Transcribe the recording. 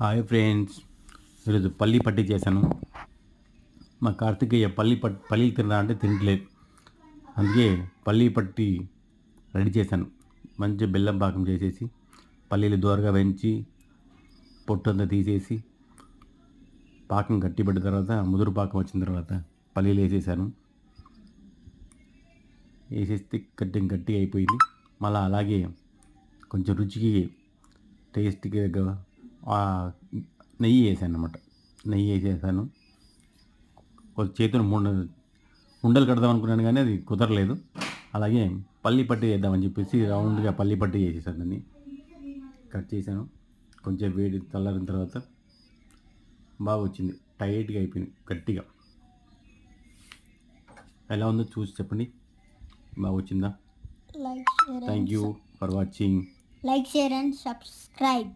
Hi friends, ఈరోజు పల్లి పట్టి చేశాను. మా కార్తికేయ పల్లీలు తినరా అంటే తినట్లేదు. అందుకే పల్లి పట్టి రెడీ చేశాను. మంచి బెల్లం పాకం చేసేసి పల్లీలు దోరగా వేయించి పొట్టంతా తీసేసి పాకం గట్టిపడిన తర్వాత ముదురు పాకం వచ్చిన తర్వాత పల్లీలు వేసేసాను. వేసేస్తే గట్టి అయిపోయింది. మళ్ళీ అలాగే కొంచెం రుచికి టేస్ట్గా నెయ్యి వేసాను అన్నమాట. నెయ్యి వేసేసాను. చేతులు ఉండలు కడదాం అనుకున్నాను కానీ అది కుదరలేదు. అలాగే పల్లి పట్టి వేద్దామని చెప్పేసి రౌండ్గా పల్లి పట్టి చేసేసాను. దాన్ని కట్ చేశాను. కొంచెం వేడి చల్లారిన తర్వాత బాగా వచ్చింది. టైట్గా అయిపోయింది, గట్టిగా. ఎలా ఉందో చూసి చెప్పండి. బాగా వచ్చిందా? Like, share, thank you for watching. like, share and subscribe.